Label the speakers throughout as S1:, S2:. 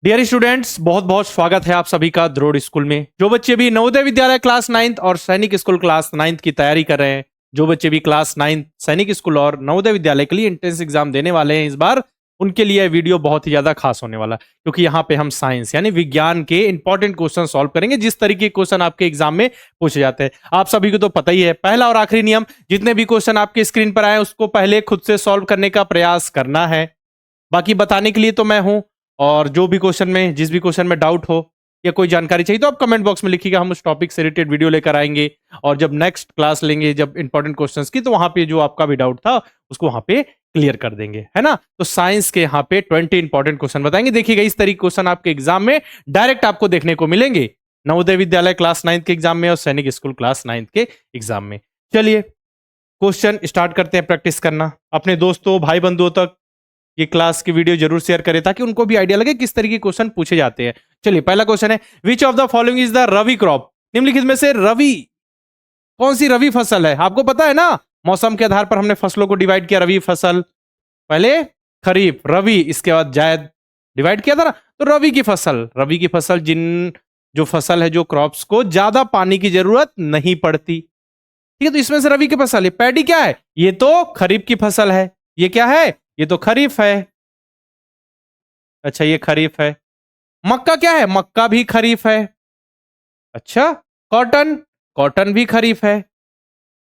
S1: Dear students, बहुत बहुत स्वागत है आप सभी का द्रोड़ स्कूल में। जो बच्चे भी नवोदय विद्यालय क्लास 9th और सैनिक स्कूल क्लास 9th की तैयारी कर रहे हैं, जो बच्चे भी क्लास 9th सैनिक स्कूल और नवोदय विद्यालय के लिए एंट्रेंस एग्जाम देने वाले हैं इस बार, उनके लिए वीडियो बहुत ही ज्यादा खास होने वाला है। क्योंकि यहाँ पे हम साइंस यानी विज्ञान के इंपॉर्टेंट क्वेश्चन सॉल्व करेंगे, जिस तरीके के क्वेश्चन आपके एग्जाम में पूछे जाते हैं। आप सभी को तो पता ही है, पहला और आखिरी नियम, जितने भी क्वेश्चन आपके स्क्रीन पर आए उसको पहले खुद से सॉल्व करने का प्रयास करना है। बाकी बताने के लिए तो मैं हूं, और जो भी क्वेश्चन में जिस भी क्वेश्चन में डाउट हो या कोई जानकारी चाहिए तो आप कमेंट बॉक्स में लिखिएगा, हम उस टॉपिक से रिलेटेड वीडियो लेकर आएंगे। और जब नेक्स्ट क्लास लेंगे, जब इंपॉर्टेंट क्वेश्चंस की, तो वहां पे जो आपका भी डाउट था उसको वहां पे क्लियर कर देंगे, है ना। तो साइंस के यहाँ पे 20 इंपॉर्टेंट क्वेश्चन बताएंगे। देखिएगा, इस तरीके क्वेश्चन आपके एग्जाम में डायरेक्ट आपको देखने को मिलेंगे, नवोदय विद्यालय क्लास 9th के एग्जाम में और सैनिक स्कूल क्लास 9th के एग्जाम में। चलिए क्वेश्चन स्टार्ट करते हैं प्रैक्टिस करना। अपने दोस्तों भाई बंधुओं तक ये क्लास की वीडियो जरूर शेयर करें ताकि उनको भी आइडिया लगे किस तरीके के क्वेश्चन पूछे जाते हैं। चलिए पहला क्वेश्चन है, which of the following is the rabi crop. निम्नलिखित में से रवि कौन सी रवि फसल है? आपको पता है ना, मौसम के आधार पर हमने फसलों को डिवाइड किया। रवि फसल, पहले खरीफ, रवि, इसके बाद जायद डिवाइड किया था ना। तो रवि की फसल जो फसल है, जो क्रॉप्स को ज्यादा पानी की जरूरत नहीं पड़ती, ठीक है। तो इसमें से रवि की फसल है। पैडी क्या है? ये तो खरीफ की फसल है। ये क्या है? ये तो खरीफ है। अच्छा, ये खरीफ है। मक्का क्या है? मक्का भी खरीफ है। अच्छा, कॉटन भी खरीफ है,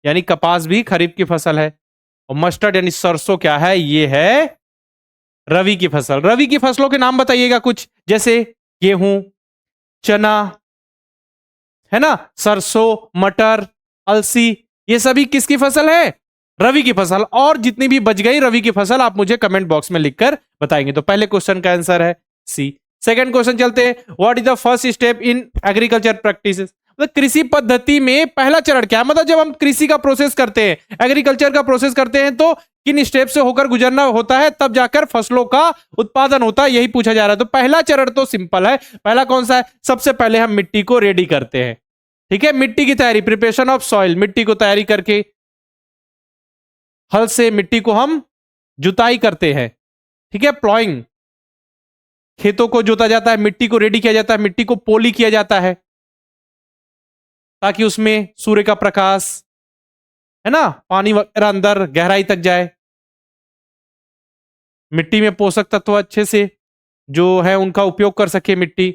S1: यानी कपास भी खरीफ की फसल है। और मस्टर्ड यानी सरसों क्या है? ये है रवि की फसल। रवि की फसलों के नाम बताइएगा कुछ, जैसे गेहूं, चना, है ना, सरसों, मटर, अलसी, ये सभी किसकी फसल है? रवि की फसल। और जितनी भी बच गई रवि की फसल आप मुझे कमेंट बॉक्स में लिखकर बताएंगे। तो पहले क्वेश्चन का आंसर है सी। सेकंड क्वेश्चन चलते हैं, what is the first step in agriculture practices. मतलब कृषि पद्धति में पहला चरण क्या है? मतलब जब हम कृषि का प्रोसेस करते हैं, एग्रीकल्चर का प्रोसेस करते हैं, तो किन स्टेप से होकर गुजरना होता है, तब जाकर फसलों का उत्पादन होता है, यही पूछा जा रहा है। तो पहला चरण तो सिंपल है। पहला कौन सा है? सबसे पहले हम मिट्टी को रेडी करते हैं, ठीक है। मिट्टी की तैयारी, प्रिपरेशन ऑफ सॉइल, मिट्टी को तैयारी करके हल से मिट्टी को हम जुताई करते हैं, ठीक है। प्लॉइंग, खेतों को जोता जाता है, मिट्टी को रेडी किया जाता है, मिट्टी को पोली किया जाता है ताकि उसमें सूर्य का प्रकाश, है ना, पानी वगैरह अंदर गहराई तक जाए, मिट्टी में पोषक तत्व अच्छे से जो है उनका उपयोग कर सके मिट्टी,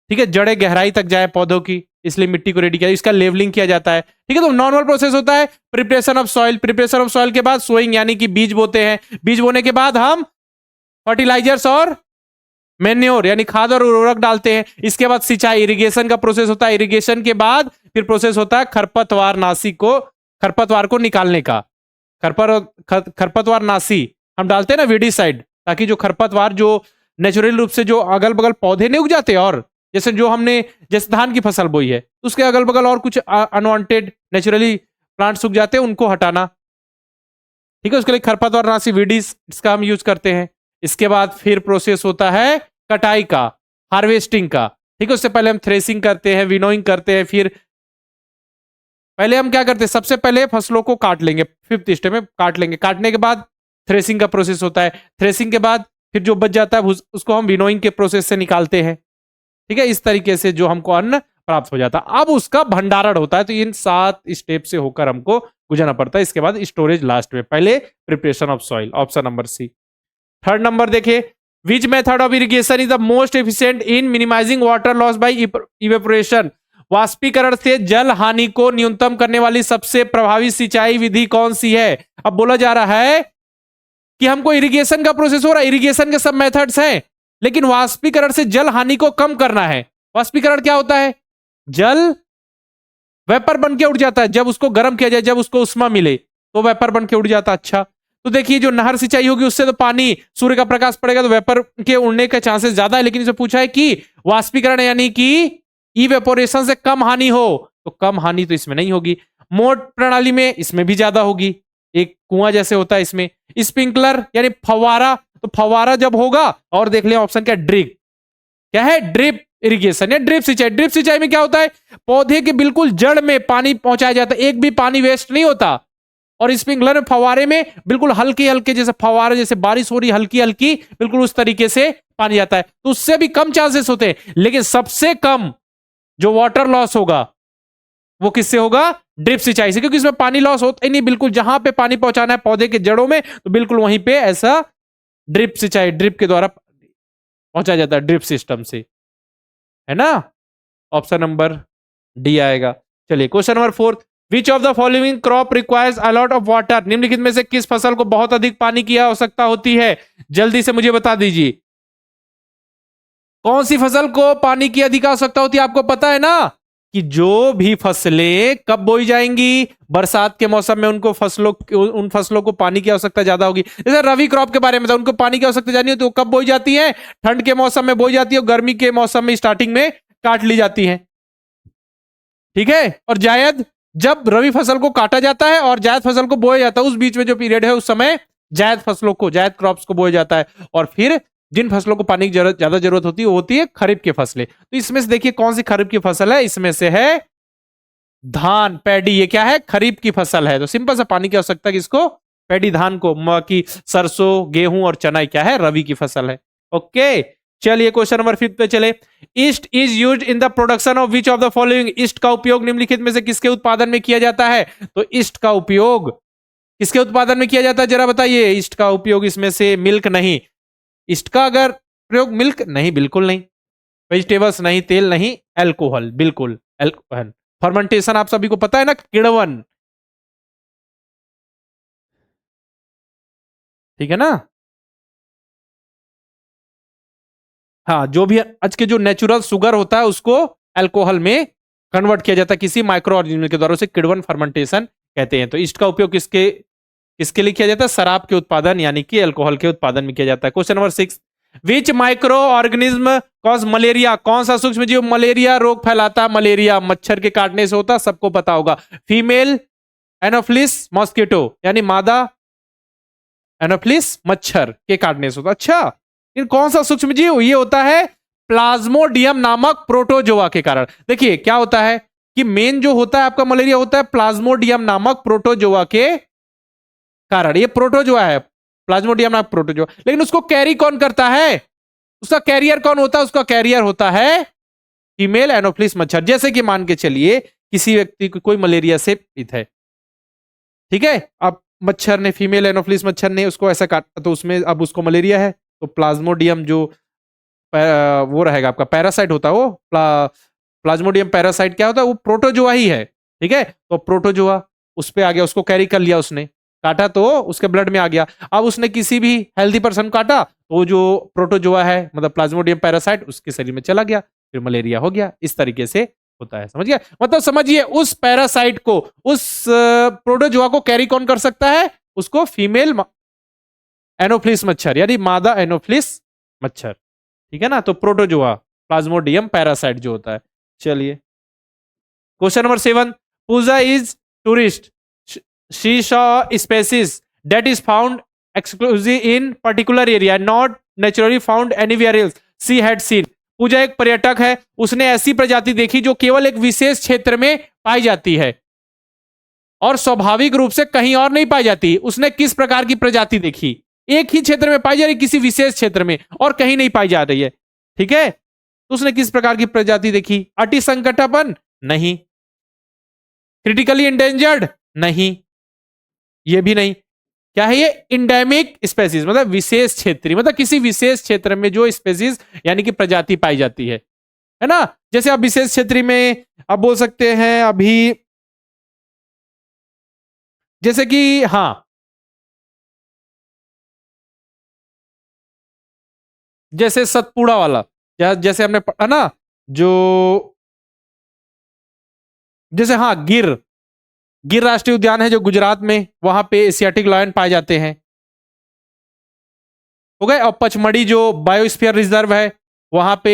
S1: ठीक है। जड़ें गहराई तक जाए पौधों की, इसलिए मिट्टी को रेडी किया, इसका लेवलिंग किया जाता है, ठीक है। तो नॉर्मल प्रोसेस होता है preparation of soil. Preparation of soil के बाद सोइंग, यानी कि बीज बोते हैं। बीज बोने के बाद हम फर्टिलाइजर्स और मेन्योर यानी खाद और उर्वरक डालते हैं। इसके बाद सिंचाई, इरिगेशन का प्रोसेस होता है। इरिगेशन के बाद फिर प्रोसेस होता है खरपतवार को निकालने का। खरपतवार नाशी हम डालते हैं ना वीडीसाइड, ताकि जो खरपतवार जो नेचुरल रूप से जो अगल बगल पौधे नहीं उग जाते, और जैसे जो हमने जैसे धान की फसल बोई है, उसके अगल बगल और कुछ अनवांटेड नेचुरली प्लांट्स उग जाते हैं, उनको हटाना, ठीक है। उसके लिए खरपतवार नाशी वीडीज इसका हम यूज करते हैं। इसके बाद फिर प्रोसेस होता है कटाई का, हार्वेस्टिंग का, ठीक है। उससे पहले हम थ्रेसिंग करते हैं, विनोइंग करते हैं। फिर पहले हम क्या करते हैं, सबसे पहले फसलों को काट लेंगे, फिफ्थ स्टेप में काट लेंगे। काटने के बाद थ्रेसिंग का प्रोसेस होता है। थ्रेसिंग के बाद फिर जो बच जाता है उसको हम विनोइंग के प्रोसेस से निकालते हैं, ठीक है। इस तरीके से जो हमको अन्न प्राप्त हो जाता है, अब उसका भंडारण होता है। तो इन 7 स्टेप से होकर हमको गुजरना पड़ता है। इसके बाद स्टोरेज लास्ट में, पहले preparation of soil, option number C. Third number देखिए, which method of irrigation is the most efficient in minimizing water loss by evaporation. वाष्पीकरण से जल हानि को न्यूनतम करने वाली सबसे प्रभावी सिंचाई विधि कौन सी है? अब बोला जा रहा है कि हमको इरिगेशन का प्रोसेस हो रहा है, इरिगेशन के सब मेथड्स हैं, लेकिन वाष्पीकरण से जल हानि को कम करना है। वाष्पीकरण क्या होता है? जल वेपर बन के उड़ जाता है, जब उसको गर्म किया जाए, जब उसको उष्मा मिले तो वेपर बन के उड़ जाता है। अच्छा, तो देखिए जो नहर सिंचाई होगी उससे तो पानी, सूर्य का प्रकाश पड़ेगा तो वेपर के उड़ने के चांसेस ज्यादा है, लेकिन इसे पूछा है कि वाष्पीकरण यानी कि इवेपोरेशन से कम हानि हो, तो कम हानि तो इसमें नहीं होगी। मोट प्रणाली में इसमें भी ज्यादा होगी, एक कुआं जैसे होता है इसमें। स्प्रिंकलर यानी फव्वारा, तो फव्वारा जब होगा, और देख लें ऑप्शन क्या, ड्रिप, क्या है, ड्रिप इरिगेशन या ड्रिप सिंचाई। ड्रिप सिंचाई में क्या होता है, पौधे के बिल्कुल जड़ में पानी पहुंचाया जाता है, एक भी पानी वेस्ट नहीं होता। और स्प्रिंकलर में, फव्वारे में बिल्कुल हल्के हल्के, जैसे फव्वारे जैसे बारिश हो रही हल्की हल्की, बिल्कुल उस तरीके से पानी जाता है, तो उससे भी कम चांसेस होते हैं। लेकिन सबसे कम जो वाटर लॉस होगा वो किससे होगा? ड्रिप सिंचाई से, क्योंकि इसमें पानी लॉस होता ही नहीं बिल्कुल। जहां पे पानी पहुंचाना है पौधे के जड़ों में, तो बिल्कुल वहीं पे ऐसा ड्रिप सिंचाई, ड्रिप के द्वारा पहुंचा जाता है, ड्रिप सिस्टम से, है ना। ऑप्शन नंबर डी आएगा। चलिए question number 4, which of the following crop requires a lot of water? निम्नलिखित में से किस फसल को बहुत अधिक पानी की आवश्यकता होती है? जल्दी से मुझे बता दीजिए, कौन सी फसल को पानी की अधिक आवश्यकता होती है? आपको पता है ना कि जो भी फसलें कब बोई जाएंगी, बरसात के मौसम में उन फसलों को पानी की आवश्यकता ज्यादा होगी। जैसे रवि क्रॉप के बारे में था, उनको पानी की आवश्यकता जानी होती है, वो कब बोई जाती है? ठंड के मौसम में बोई जाती है, और गर्मी के मौसम में स्टार्टिंग में काट ली जाती है, ठीक है। और जायद, जब रवि फसल को काटा जाता है और जायद फसल को बोया जाता है, उस बीच में जो पीरियड है उस समय जायद फसलों को, जायद क्रॉप्स को बोया जाता है। और फिर जिन फसलों को पानी की ज्यादा जरूरत होती है वो होती है खरीफ की फसलें। तो इसमें से देखिए कौन सी खरीफ की फसल है? इसमें से है धान, पैडी। ये क्या है? खरीफ की फसल है। तो सिंपल सा पानी की आवश्यकता किसको? पैडी, धान को। मक्की, सरसों, गेहूं और चना क्या है? रवि की फसल है। ओके, चलिए क्वेश्चन नंबर 5 पे चले। East is used in the production of which of the following? East का उपयोग निम्नलिखित में से किसके उत्पादन में किया जाता है? तो ईस्ट का उपयोग किसके उत्पादन में किया जाता है, जरा बताइए। ईस्ट का उपयोग इसमें से मिल्क नहीं, ईस्ट का अगर प्रयोग मिल्क नहीं, बिल्कुल नहीं। वेजिटेबल्स नहीं, तेल नहीं, एल्कोहल, बिल्कुल एल्कोहल। फर्मेंटेशन आप सभी को पता है ना, किण्वन, ठीक है ना। हाँ, जो भी आज के जो नेचुरल शुगर होता है उसको अल्कोहल में कन्वर्ट किया जाता है किसी माइक्रो ऑर्गेनिज्म के द्वारा, उसे किण्वन फर्मेंटेशन कहते हैं। तो ईस्ट का उपयोग किसके किसके लिए किया जाता है? शराब के उत्पादन यानी कि अल्कोहल के उत्पादन में किया जाता है। क्वेश्चन नंबर 6, विच माइक्रो ऑर्गेनिज्म कॉज मलेरिया? कौन सा सूक्ष्म जीव मलेरिया रोग फैलाता है? मलेरिया मच्छर के काटने से होता है, सबको पता होगा। फीमेल एनोफिलिस मॉस्किटो, यानी मादा एनोफिलिस मच्छर के काटने से होता। अच्छा, फिर कौन सा सूक्ष्म जीव? ये होता है प्लाज्मोडियम नामक प्रोटोजोआ के कारण। देखिए क्या होता है कि मेन जो होता है आपका मलेरिया होता है प्लाज्मोडियम नामक प्रोटोजोआ के कारण। ये प्रोटोजोआ है, प्लाज्मोडियम नामक प्रोटोजोआ, लेकिन उसको कैरी कौन करता है? उसका कैरियर कौन होता है? उसका कैरियर होता है फीमेल एनोफिलिस मच्छर। जैसे कि मान के चलिए किसी व्यक्ति को कोई मलेरिया से पीड़ित है, ठीक है। अब मच्छर ने, फीमेल एनोफिलिस मच्छर ने उसको ऐसा काटा, तो उसमें अब उसको मलेरिया है। तो प्लाज्मोडियम जो वो रहेगा आपका पैरासाइट होता है, वो प्लाज्मोडियम पैरासाइट क्या होता है? वो प्रोटोजोआ ही है, ठीक है। तो प्रोटोजोआ उस पे आ गया, उसको कैरी कर लिया, उसने काटा तो उसके ब्लड में आ गया। अब उसने किसी भी हेल्दी पर्सन काटा तो जो प्रोटोजोआ है मतलब प्लाज्मोडियम पैरासाइट उसके शरीर में चला गया, फिर मलेरिया हो गया। इस तरीके से होता है, समझ गया। मतलब समझिए उस पैरासाइट को, उस प्रोटोजोआ को कैरी कौन कर सकता है? उसको फीमेल एनोफिलिस मच्छर यानी मादा एनोफिलिस मच्छर, ठीक है ना। तो प्रोटोजोआ प्लाज्मोडियम पैरासाइट जो होता है। चलिए question number 7, Pooja is tourist she saw species that is found exclusive in particular area not naturally found anywhere else she had seen। पूजा एक पर्यटक है, उसने ऐसी प्रजाति देखी जो केवल एक विशेष क्षेत्र में पाई जाती है और स्वाभाविक रूप से कहीं और नहीं पाई जाती। उसने किस प्रकार की प्रजाति देखी? एक ही क्षेत्र में पाई जा रही, किसी विशेष क्षेत्र में, और कहीं नहीं पाई जा रही है, ठीक है। तो उसने किस प्रकार की प्रजाति देखी? अति संकटापन? नहीं। Critically endangered? नहीं, ये भी नहीं। क्या है ये? इंडेमिक स्पेसीज, मतलब विशेष क्षेत्रीय, मतलब किसी विशेष क्षेत्र में जो स्पेसीज यानी कि प्रजाति पाई जाती है ना। जैसे आप विशेष क्षेत्रीय में आप बोल सकते हैं अभी, जैसे कि हाँ, जैसे सतपुड़ा वाला, जैसे हमने पढ़ा ना, जो जैसे हाँ गिर गिर राष्ट्रीय उद्यान है जो गुजरात में, वहां पे एशियाटिक लायन पाए जाते हैं, हो गए। और पचमढ़ी जो बायोस्फीयर रिजर्व है, वहां पे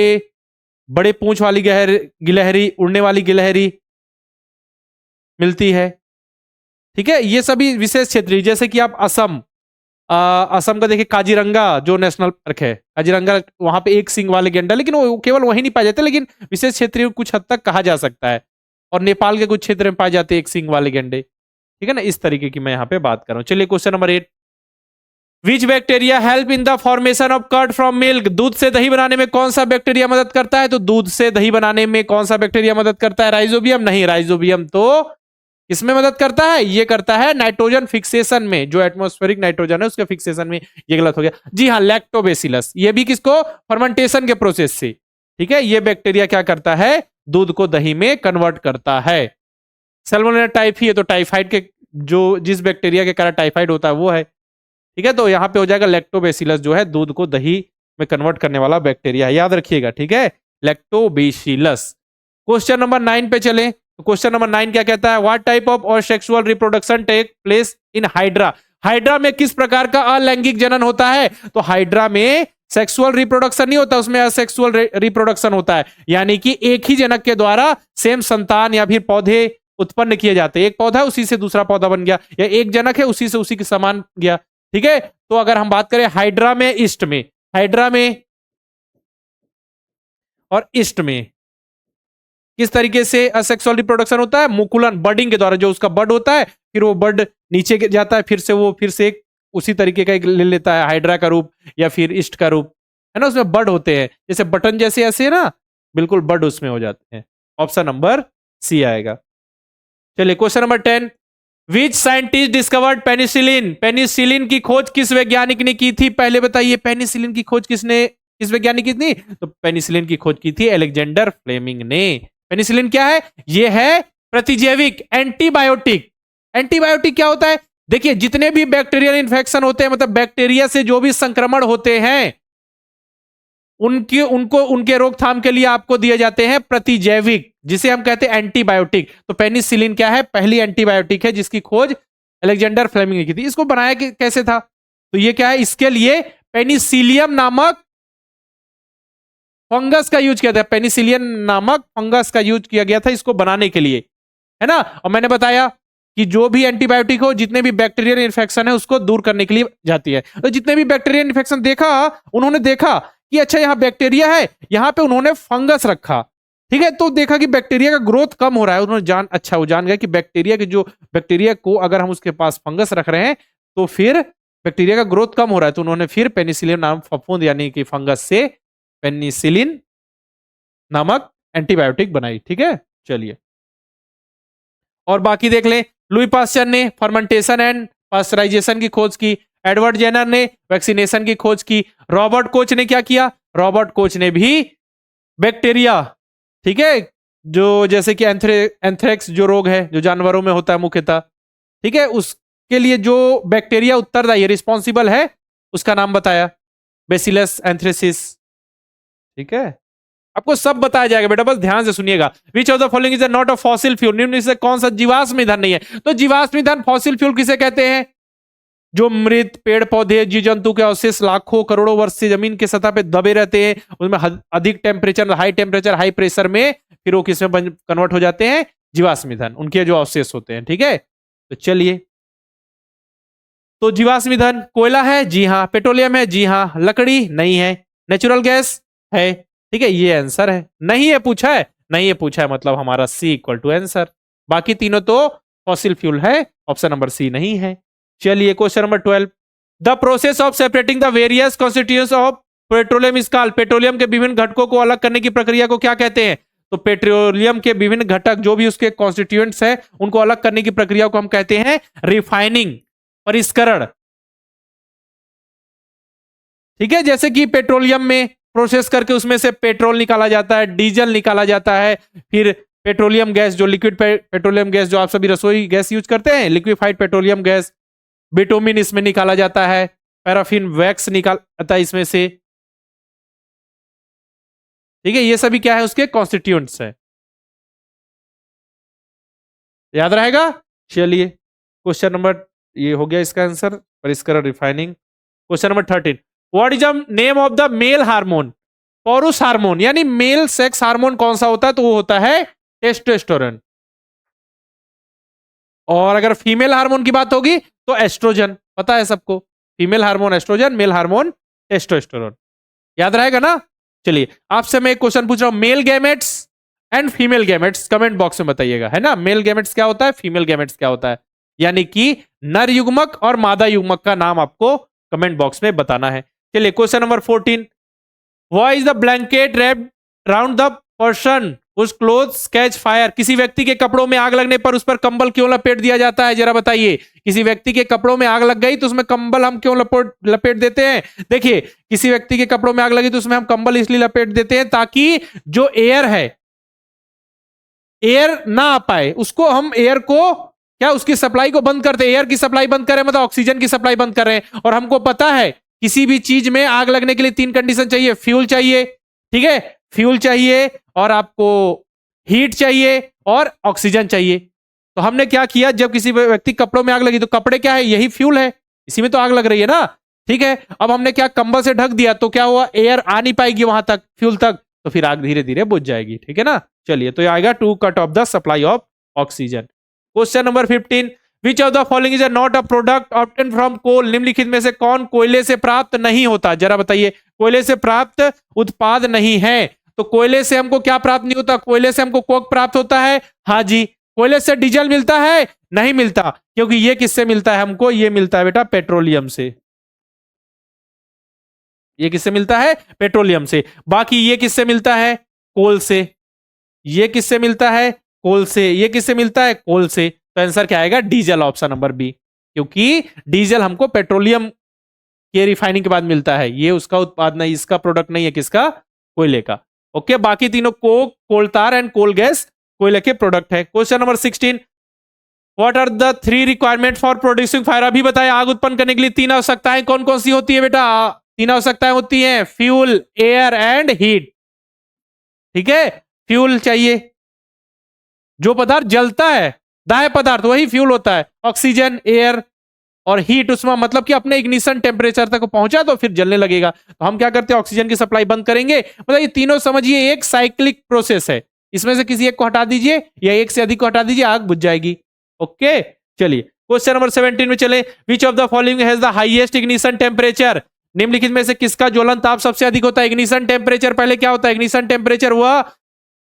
S1: बड़े पूंछ वाली गिलहरी, उड़ने वाली गिलहरी मिलती है, ठीक है। ये सभी विशेष क्षेत्रीय। जैसे कि आप असम, असम का देखिए काजीरंगा जो नेशनल पार्क है, काजीरंगा, वहां पे एक सिंग वाले गेंडा, लेकिन वो केवल वहीं नहीं पाए जाते, लेकिन विशेष क्षेत्रीय कुछ हद तक कहा जा सकता है। और नेपाल के कुछ क्षेत्र में पाए जाते हैं एक सिंग वाले गेंडे, ठीक है ना। इस तरीके की मैं यहाँ पे बात कर रहा हूँ। चलिए question number 8, which bacteria help in the formation of curd from milk, दूध से दही बनाने में कौन सा बैक्टीरिया मदद करता है? तो दूध से दही बनाने में कौन सा बैक्टीरिया मदद करता है? राइजोबियम? नहीं, राइजोबियम तो इसमें मदद करता है, ये करता है नाइट्रोजन फिक्सेशन में, जो एटमॉस्फेरिक नाइट्रोजन है उसके फिक्सेशन में। ये गलत हो गया जी हाँ, लैक्टोबैसिलस, ये भी किसको? फर्मेंटेशन के प्रोसेस से। ठीक है, ये बैक्टीरिया क्या करता है? दूध को दही में कन्वर्ट करता है। सैल्मोनेला टाइफी है तो टाइफाइड के जो जिस बैक्टीरिया के कारण टाइफाइड होता है वो है। ठीक है, तो यहां पे हो जाएगा लैक्टोबैसिलस, जो है दूध को दही में कन्वर्ट करने वाला बैक्टीरिया है, याद रखिएगा। ठीक है, लैक्टोबैसिलस। क्वेश्चन नंबर 9 पे चलें। तो क्वेश्चन नंबर 9 क्या कहता है? What type of asexual reproduction take place in hydra, hydra में किस प्रकार का अलैंगिक जनन होता है? तो हाइड्रा में सेक्सुअल रिप्रोडक्शन नहीं होता, उसमें असेक्सुअल रिप्रोडक्शन होता है, यानी कि एक ही जनक के द्वारा सेम संतान या फिर पौधे उत्पन्न किए जाते हैं। एक पौधा है उसी से दूसरा पौधा बन गया, या एक जनक है उसी से उसी के समान गया। ठीक है, तो अगर हम बात करें हाइड्रा में, ईस्ट में, हाइड्रा में और ईस्ट में किस तरीके से असेक्सुअल रिप्रोडक्शन होता है? मुकुलन, बर्डिंग के द्वारा, जो उसका बर्ड होता है फिर वो बर्ड नीचे जाता है, फिर से वो फिर से उसी तरीके का एक ले लेता है, हाइड्रा का रूप या फिर ईस्ट का रूप, है ना। उसमें बर्ड होते हैं, जैसे बटन जैसे ऐसे ना, बिल्कुल बर्ड उसमें हो जाते हैं। ऑप्शन नंबर सी आएगा। चलिए question number 10, which scientist discovered penicillin, penicillin की खोज किस वैज्ञानिक ने की थी? पहले बताइए, पेनिसिलिन की खोज किस वैज्ञानिक की थी? तो पेनिसिलिन की खोज की थी अलेक्जेंडर फ्लेमिंग ने। पेनिसिलिन क्या है? ये है प्रतिजैविक एंटीबायोटिक। एंटीबायोटिक क्या होता है? देखिए, जितने भी बैक्टीरियल इन्फेक्शन होते हैं, मतलब बैक्टीरिया से जो भी संक्रमण होते हैं, उनके रोकथाम के लिए आपको दिए जाते हैं प्रतिजैविक, जिसे हम कहते हैं एंटीबायोटिक। तो पेनिसिलिन क्या है? पहली एंटीबायोटिक है जिसकी खोज अलेक्जेंडर फ्लेमिंग ने की थी। इसको बनाया कैसे था? तो ये क्या है? इसके लिए पेनिसिलियम नामक फंगस का यूज किया था, पेनिसिलियन नामक फंगस का यूज किया गया था इसको बनाने के लिए, है ना। और मैंने बताया कि जो भी एंटीबायोटिक हो, जितने भी बैक्टीरियल इन्फेक्शन है उसको दूर करने के लिए जाती है। तो जितने भी बैक्टीरियल इन्फेक्शन उन्होंने देखा कि अच्छा यहाँ बैक्टीरिया है, यहाँ पे उन्होंने फंगस रखा। ठीक है, तो देखा कि बैक्टीरिया का ग्रोथ कम हो रहा है, उन्होंने वो जान गया कि बैक्टीरिया को अगर हम उसके पास फंगस रख रहे हैं तो फिर बैक्टीरिया का ग्रोथ कम हो रहा है, तो उन्होंने फिर पेनिसिलिन नाम फफूंद यानी कि फंगस से पेनिसिलिन नामक एंटीबायोटिक बनाई। ठीक है, चलिए और बाकी देख लें। लुई पास्चर ने फर्मेंटेशन एंड पास्चराइजेशन की खोज की, एडवर्ड जेनर ने वैक्सीनेशन की खोज की, रॉबर्ट कोच ने क्या किया? रॉबर्ट कोच ने भी बैक्टीरिया, ठीक है, जो जैसे कि एंथ्रेक्स जो रोग है जो जानवरों में होता है मुख्यतः, ठीक है, उसके लिए जो बैक्टीरिया उत्तरदायी रिस्पॉन्सिबल है उसका नाम बताया, बेसिलस एंथ्रेसिस। ठीक है, आपको सब बताया जाएगा बेटा, बस ध्यान से सुनिएगा। विच of the following is not a fossil fuel, निम्न से कौन सा जीवाश्म ईंधन नहीं है? तो जीवाश्म ईंधन फॉसिल फ्यूल किसे कहते हैं? जो मृत पेड़ पौधे जीव जंतु के अवशेष लाखों करोड़ों वर्ष से जमीन की सतह पे दबे रहते हैं, उसमें अधिक टेम्परेचर, हाई प्रेशर में फिर वो किसमें कन्वर्ट हो जाते हैं? जीवाश्म ईंधन, उनके जो अवशेष होते हैं। ठीक है, तो चलिए, तो जीवाश्म ईंधन कोयला है, जी हाँ। पेट्रोलियम है, जी हाँ। लकड़ी नहीं है। नेचुरल गैस है। ठीक है, ये आंसर है। नहीं है पूछा है, नहीं है पूछा है, मतलब हमारा सी इक्वल टू आंसर। बाकी तीनों तो फॉसिल फ्यूल है, ऑप्शन नंबर सी नहीं है। चलिए question number 12, the process of separating the various constituents of petroleum is called, petroleum के विभिन्न घटकों को अलग करने की प्रक्रिया को क्या कहते हैं? तो पेट्रोलियम के विभिन्न घटक जो भी उसके कॉन्स्टिट्यूएंट्स है उनको अलग करने की प्रक्रिया को हम कहते हैं रिफाइनिंग, परिष्करण। ठीक है, जैसे कि पेट्रोलियम में प्रोसेस करके उसमें से पेट्रोल निकाला जाता है, डीजल निकाला जाता है, फिर पेट्रोलियम गैस जो लिक्विड पेट्रोलियम गैस जो आप सभी रसोई गैस यूज करते हैं, लिक्विफाइड पेट्रोलियम गैस, बिटुमिन इसमें निकाला जाता है, पैराफिन वैक्स निकालता है इसमें से। ठीक है, ये सभी क्या है? उसके कॉन्स्टिट्यूएंट्स है, याद रहेगा। चलिए क्वेश्चन नंबर, ये हो गया इसका आंसर, परिष्करण refining. Question number 13, what is the name of the male hormone, पौरुष हार्मोन यानी मेल सेक्स हार्मोन कौन सा होता है? तो वो होता है टेस्टोस्टेरोन। और अगर फीमेल हार्मोन की बात होगी तो एस्ट्रोजन, पता है सबको, female hormone oestrogen, male hormone testosterone, याद रहेगा ना। चलिए आपसे मैं एक क्वेश्चन पूछ रहा हूं, male gametes and female gametes comment box में बताइएगा, है ना। मेल गैमेट्स क्या होता है, फीमेल गैमेट्स क्या होता है, यानी कि नर युग्मक और मादा युग्मक का नाम आपको कमेंट बॉक्स में बताना है। चलिए question number 14, why is the blanket wrapped round the person उस क्लोथ्स कैच फायर। किसी व्यक्ति के कपड़ों में आग लगने पर उस पर कंबल क्यों लपेट दिया जाता है, जरा बताइए। किसी व्यक्ति के कपड़ों में आग लग गई तो उसमें कंबल हम क्यों लपेट देते हैं? देखिए, किसी व्यक्ति के कपड़ों में आग लगी तो उसमें हम कंबल इसलिए लपेट देते हैं ताकि जो एयर है, एयर ना आ पाए, उसको हम एयर को क्या उसकी सप्लाई को बंद करते हैं। एयर की सप्लाई बंद करें मतलब ऑक्सीजन की सप्लाई बंद कर रहे हैं। और हमको पता है किसी भी चीज में आग लगने के लिए 3 कंडीशन चाहिए। फ्यूल चाहिए, ठीक है, फ्यूल चाहिए, और आपको हीट चाहिए, और ऑक्सीजन चाहिए। तो हमने क्या किया, जब किसी व्यक्ति कपड़ों में आग लगी तो कपड़े क्या है, यही फ्यूल है, इसी में तो आग लग रही है ना, ठीक है। अब हमने क्या कंबल से ढक दिया तो क्या हुआ, एयर आ नहीं पाएगी वहां तक, फ्यूल तक, तो फिर आग धीरे धीरे बुझ जाएगी, ठीक है ना। चलिए, तो ये आएगा to cut off the supply of oxygen. Question number 15, which of the following is not a product obtain from coal. निम्नलिखित में से कौन कोयले से प्राप्त नहीं होता, जरा बताइए। कोयले से प्राप्त उत्पाद नहीं है। तो कोयले से हमको क्या प्राप्त नहीं होता, कोयले से हमको कोक प्राप्त होता है, हाँ जी। कोयले से डीजल मिलता है, नहीं मिलता, क्योंकि ये किससे मिलता है हमको, ये मिलता है बेटा पेट्रोलियम से। ये किससे मिलता है, पेट्रोलियम से। बाकी ये किससे मिलता है, कोल से। ये किससे मिलता है, कोल से। ये किससे मिलता है, कोल से। तो आंसर क्या आएगा, डीजल, ऑप्शन नंबर बी, क्योंकि डीजल हमको पेट्रोलियम के रिफाइनिंग के बाद मिलता है, ये उसका उत्पाद नहीं, इसका प्रोडक्ट नहीं है, किसका, कोयले का। ओके, बाकी तीनों coke, coal tar and coal gas कोयले के प्रोडक्ट है। Question number 16, what are the 3 requirement for producing fire. अभी बताया आग उत्पन्न करने के लिए 3 आवश्यकताएं कौन कौन सी होती है बेटा, 3 आवश्यकताएं होती हैं, फ्यूल, एयर एंड हीट, ठीक है। फ्यूल चाहिए, जो पदार्थ जलता है, दाह्य पदार्थ, वही फ्यूल होता है। ऑक्सीजन, एयर और हीट, उसमें मतलब कि अपने इग्निशन टेम्परेचर तक पहुंचा तो फिर जलने लगेगा। तो हम क्या करते हैं, ऑक्सीजन की सप्लाई बंद करेंगे। मतलब ये तीनों समझिए एक साइक्लिक प्रोसेस है, इसमें से किसी एक को हटा दीजिए या एक से अधिक को हटा दीजिए, आग बुझ जाएगी। ओके, चलिए क्वेश्चन नंबर 17 में चले। विच of the following has the highest ignition temperature. निम्नलिखित में से किसका ज्वलन ताप सबसे अधिक होता है। इग्निशन टेम्परेचर, पहले क्या होता है, इग्निशन टेम्परेचर हुआ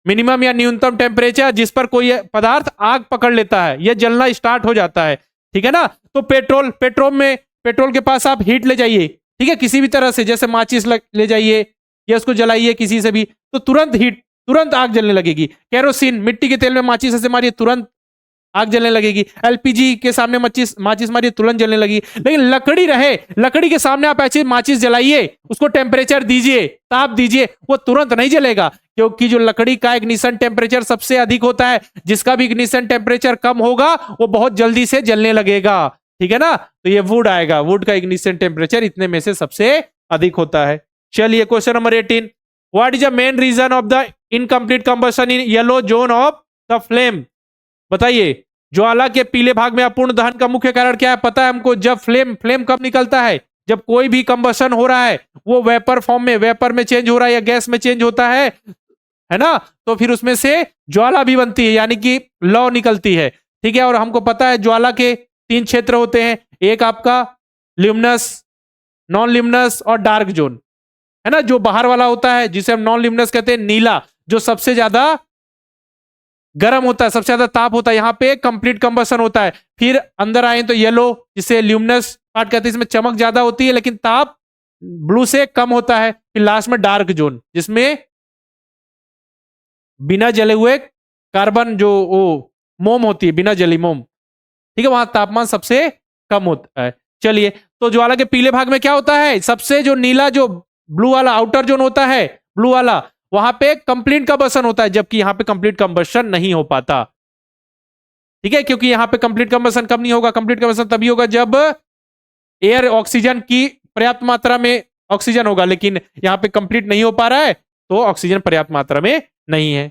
S1: मिनिमम या न्यूनतम टेम्परेचर जिस पर कोई पदार्थ आग पकड़ लेता है, यह जलना स्टार्ट हो जाता है, ठीक है ना। तो पेट्रोल, पेट्रोल के पास आप हीट ले जाइए, ठीक है, किसी भी तरह से, जैसे माचिस ले जाइए या उसको जलाइए किसी से भी, तो तुरंत हीट, तुरंत आग जलने लगेगी। केरोसिन, मिट्टी के तेल में माचिस से मारिए, तुरंत आग जलने लगेगी। एलपीजी के सामने माचिस मारिए, तुरंत जलने लगेगी। लेकिन लकड़ी रहे, लकड़ी के सामने आप ऐसे माचिस जलाइए, उसको टेम्परेचर दीजिए, ताप दीजिए, वो तुरंत नहीं जलेगा, क्योंकि जो लकड़ी का इग्निशन टेम्परेचर सबसे अधिक होता है, जिसका भी इग्निशन टेम्परेचर कम होगा वो बहुत जल्दी से जलने लगेगा, ठीक है ना। तो ये वुड आएगा, वुड का इग्निशन टेम्परेचर इतने में से सबसे अधिक होता है। चलिए question number 18, what is the main reason of the incomplete combustion in yellow zone of the flame. बताइए, ज्वाला के पीले भाग में अपूर्ण दहन का मुख्य कारण क्या है, पता है हमको। जब फ्लेम कब निकलता है, जब कोई भी कंबशन हो रहा है, वो वेपर फॉर्म में, वेपर में चेंज हो रहा है या गैस में चेंज होता है ना, तो फिर उसमें से ज्वाला भी बनती है, यानी कि लौ निकलती है, ठीक है। और हमको पता है ज्वाला के 3 क्षेत्र होते हैं, एक आपका ल्यूमिनस, नॉन ल्यूमिनस और डार्क जोन, है ना। जो बाहर वाला होता है जिसे हम नॉन ल्यूमिनस कहते हैं, नीला, जो सबसे ज्यादा गर्म होता है, सबसे ज्यादा ताप होता है, यहाँ पे कंप्लीट कंबशन होता है। फिर अंदर आए तो येलो, जिसे ल्यूमिनस पार्ट कहते हैं, इसमें चमक ज्यादा होती है लेकिन ताप ब्लू से कम होता है। फिर लास्ट में डार्क जोन, जिसमें बिना जले हुए कार्बन, जो वो मोम होती है, बिना जली मोम, ठीक है, वहां तापमान सबसे कम होता है। चलिए, तो ज्वाला के पीले भाग में क्या होता है, सबसे जो नीला, जो ब्लू वाला आउटर जोन होता है, ब्लू वाला, वहां पे कंप्लीट कंबशन होता है, जबकि यहां पे कंप्लीट कंबशन नहीं हो पाता, ठीक है। क्योंकि यहां पे कंप्लीट कंबशन कब नहीं होगा, कंप्लीट कंबशन तभी होगा जब एयर, ऑक्सीजन की पर्याप्त मात्रा में ऑक्सीजन होगा, लेकिन यहां पे कंप्लीट नहीं हो पा रहा है, तो ऑक्सीजन पर्याप्त मात्रा में नहीं है,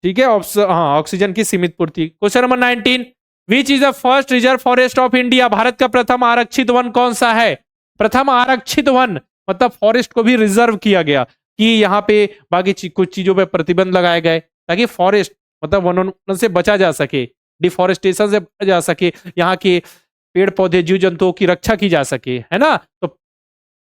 S1: ठीक है। हाँ, ऑक्सीजन की सीमित पूर्ति। Question number 19, which is the first reserve forest of India. Bharat का प्रथम आरक्षित वन कौन सा है। प्रथम आरक्षित वन मतलब फॉरेस्ट को भी रिजर्व किया गया, कि यहाँ पे बाकी कुछ चीजों पे प्रतिबंध लगाए गए, ताकि फॉरेस्ट मतलब वनों से बचा जा सके, डिफॉरेस्टेशन से बचा जा सके, यहाँ के पेड़ पौधे, जीव जंतुओं की रक्षा की जा सके, है ना। तो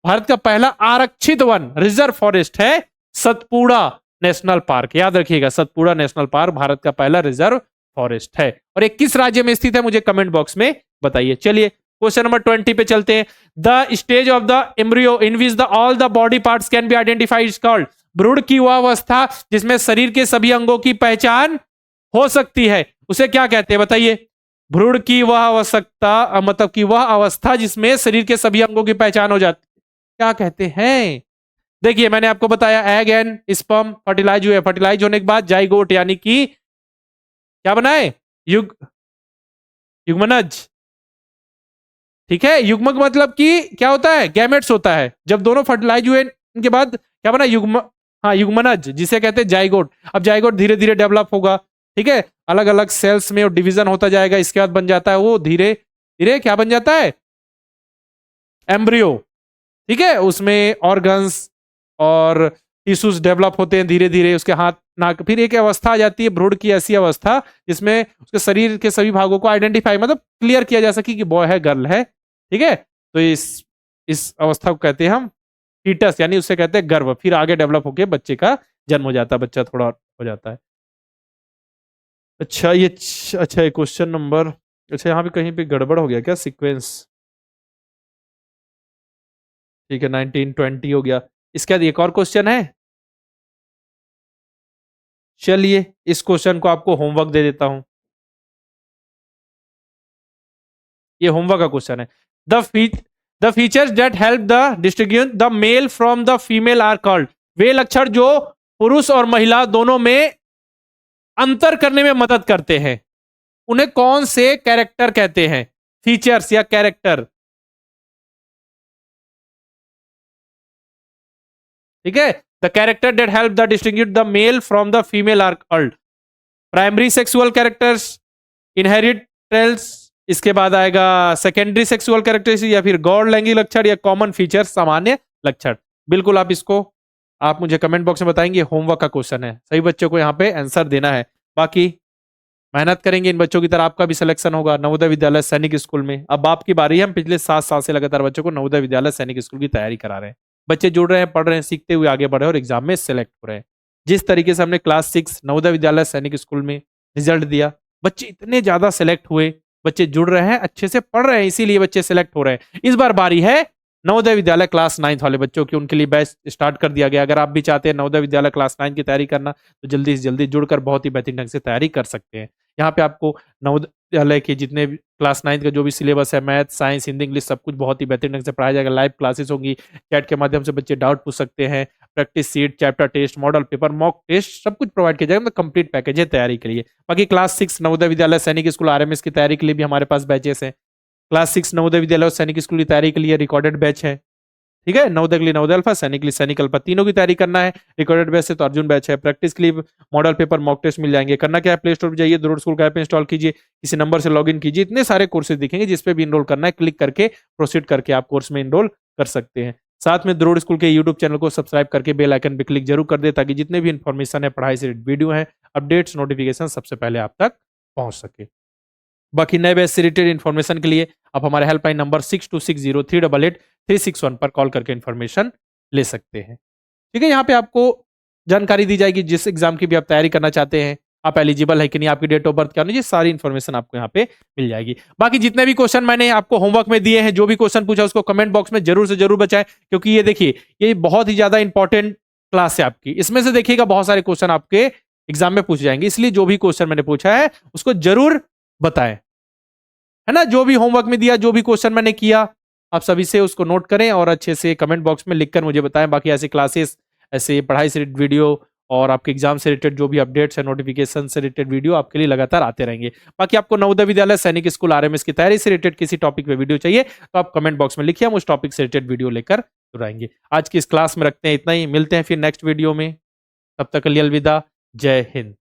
S1: भारत का पहला आरक्षित वन, रिजर्व फॉरेस्ट है सतपुड़ा नेशनल पार्क, याद रखिएगा, सतपुड़ा नेशनल पार्क भारत का पहला रिजर्व फॉरेस्ट है। और ये किस राज्य में स्थित है, मुझे कमेंट बॉक्स में बताइए। चलिए क्वेश्चन नंबर 20 पे चलते हैं। The stage of the embryo in which the all the body parts can be identified is called. भ्रूण की वह अवस्था जिसमें शरीर के सभी अंगों की पहचान हो सकती है, उसे क्या कहते हैं बताइए। भ्रूण की वह आवश्यकता मतलब कि वह अवस्था जिसमें शरीर के सभी अंगों की पहचान हो जाती है, क्या कहते हैं। देखिए मैंने आपको बताया एग एंड स्पर्म फर्टिलाइज हुए, फर्टिलाइज होने के बाद जाइगोट यानी कि क्या बनाए, युग्मनज। ठीक है, युग्मक मतलब कि क्या होता है, गैमेट्स होता है। जब दोनों फर्टिलाइज हुए इनके बाद क्या बना, हाँ युग्मनज, जिसे कहते हैं जाइगोट। अब जाइगोट धीरे धीरे डेवलप होगा, ठीक है, अलग अलग सेल्स में डिवीजन होता जाएगा। इसके बाद बन जाता है वो धीरे धीरे क्या बन जाता है, एम्ब्रियो। ठीक है, उसमें ऑर्गन्स और टिश्यूज डेवलप होते हैं धीरे धीरे, उसके हाथ नाक। फिर एक अवस्था आ जाती है भ्रूण की, ऐसी अवस्था जिसमें उसके शरीर के सभी भागों को आइडेंटिफाई मतलब क्लियर किया जा सके कि बॉय है गर्ल है। ठीक है, तो इस अवस्था को कहते हैं हम फीटस, यानी उससे कहते हैं गर्भ। फिर आगे डेवलप होके बच्चे का जन्म हो जाता है, बच्चा थोड़ा हो जाता है। अच्छा ये अच्छा, ये क्वेश्चन नंबर, अच्छा यहाँ पे कहीं पे गड़बड़ हो गया क्या सीक्वेंस। ठीक है 1920 हो गया। इसके बाद एक और क्वेश्चन है, चलिए इस क्वेश्चन को आपको होमवर्क दे देता हूं। ये होमवर्क का क्वेश्चन है। The features that help the distinguish the male from the female are called. वे लक्षण जो पुरुष और महिला दोनों में अंतर करने में मदद करते हैं, उन्हें कौन से कैरेक्टर कहते हैं, फीचर्स या कैरेक्टर। ठीक है, the character that help the distinguish the male from the female are called primary sexual characters, inheritance, इसके बाद आएगा सेकेंडरी सेक्सुअल कैरेक्टरिस्टिक, या फिर गौड़ लैंगिक लक्षण, या कॉमन फीचर सामान्य लक्षण। बिल्कुल आप इसको आप मुझे कमेंट बॉक्स में बताएंगे, होमवर्क का क्वेश्चन है, सही बच्चों को यहाँ पे आंसर देना है। बाकी मेहनत करेंगे इन बच्चों की तरह आपका भी सिलेक्शन होगा नवोदय विद्यालय सैनिक स्कूल में। अब आपकी बारी है, हम पिछले 7 साल से लगातार बच्चों को नवोदय विद्यालय सैनिक स्कूल की तैयारी करा रहे हैं। बच्चे जुड़ रहे हैं, पढ़ रहे हैं, सीखते हुए आगे बढ़ रहे हैं और एग्जाम में सिलेक्ट हो रहे हैं। जिस तरीके से हमने क्लास 6 नवोदय विद्यालय सैनिक स्कूल में रिजल्ट दिया, बच्चे इतने ज्यादा सिलेक्ट हुए, बच्चे जुड़ रहे हैं, अच्छे से पढ़ रहे हैं, इसीलिए बच्चे सिलेक्ट हो रहे हैं। इस बार बारी है नवोदय विद्यालय क्लास 9 वाले बच्चों की, उनके लिए बैच स्टार्ट कर दिया गया। अगर आप भी चाहते हैं नवोदय विद्यालय क्लास 9 की तैयारी करना, तो जल्दी से जल्दी जुड़कर बहुत ही बेहतरीन ढंग से तैयारी कर सकते हैं। यहाँ पे आपको नवोदय विद्यालय के जितने भी क्लास 9 का जो भी सिलेबस है, मैथ साइंस हिंदी इंग्लिश सब कुछ बहुत ही बेहतरीन ढंग से पढ़ाया जाएगा। लाइव क्लासेस होंगी, चैट के माध्यम से बच्चे डाउट पूछ सकते हैं, practice sheet, chapter test, model paper, mock test सब कुछ प्रोवाइड किया जाएगा। मतलब कंप्लीट पैकेज है तैयारी के लिए। बाकी क्लास 6 नवोदय विद्यालय सैनिक स्कूल आरएमएस की तैयारी के लिए भी हमारे पास बैचेस हैं। क्लास 6 नवोदय विद्यालय सैनिक स्कूल की तैयारी के लिए रिकॉर्डेड बैच है। ठीक है, नवोदय के लिए नवोदय अल्फा, सैनिक के लिए सैनिक अल्फा, तीनों की तैयारी करना है। रिकॉर्डेड बैच से तो अर्जुन बैच है। प्रैक्टिस के लिए मॉडल पेपर मॉक टेस्ट मिल जाएंगे। करना क्या है, प्ले स्टोर पर जाइए, द्रोड़ स्कूल का ऐप इंस्टॉल कीजिए, किसी नंबर से लॉगिन कीजिए, इतने सारे कोर्सेज दिखेंगे जिसपे भी इनरोल करना है, क्लिक करके प्रोसीड करके आप कोर्स में इनरोल कर सकते हैं। साथ में द्रोड़ स्कूल के यूट्यूब चैनल को सब्सक्राइब करके बेल आइकन पे क्लिक जरूर कर दे, ताकि जितने भी इन्फॉर्मेशन है, पढ़ाई से वीडियो है, अपडेट्स, नोटिफिकेशन सबसे पहले आप तक पहुंच सके। बाकी नए बैच से रिलेटेड इन्फॉर्मेशन के लिए आप हमारे हेल्पलाइन नंबर 6260388361 पर कॉल करके इन्फॉर्मेशन ले सकते हैं। ठीक है, यहाँ पे आपको जानकारी दी जाएगी जिस एग्जाम की भी आप तैयारी करना चाहते हैं, आप एलिजिबल है कि नहीं, आपकी डेट ऑफ बर्थ क्या होनी चाहिए, सारी इन्फॉर्मेशन आपको यहाँ पे मिल जाएगी। बाकी जितने भी क्वेश्चन मैंने आपको होमवर्क में दिए हैं, जो भी क्वेश्चन पूछा उसको कमेंट बॉक्स में जरूर से जरूर बचाएं, क्योंकि ये देखिए ये बहुत ही ज्यादा इंपॉर्टेंट क्लास है आपकी। इसमें से देखिएगा बहुत सारे क्वेश्चन आपके एग्जाम में पूछे जाएंगे, इसलिए जो भी क्वेश्चन मैंने पूछा है उसको जरूर बताएं, है ना। जो भी होमवर्क में दिया, जो भी क्वेश्चन मैंने किया, आप सभी से उसको नोट करें और अच्छे से कमेंट बॉक्स में लिखकर मुझे बताएं। बाकी ऐसे क्लासेस, ऐसे पढ़ाई से रिलेटेड वीडियो और आपके एग्जाम से रिलेटेड जो भी अपडेट्स है, नोटिफिकेशन से रिलेटेड वीडियो आपके लिए लगातार आते रहेंगे। बाकी आपको नवोदय विद्यालय सैनिक स्कूल आरएमएस की तैयारी से रिलेटेड किसी टॉपिक पे वीडियो चाहिए तो आप कमेंट बॉक्स में लिखिए, हम उस टॉपिक से रिलेटेड वीडियो लेकर जरूर आएंगे। आज की इस क्लास में रखते हैं इतना ही, मिलते हैं फिर नेक्स्ट वीडियो में, तब तक के लिए अलविदा, जय हिंद।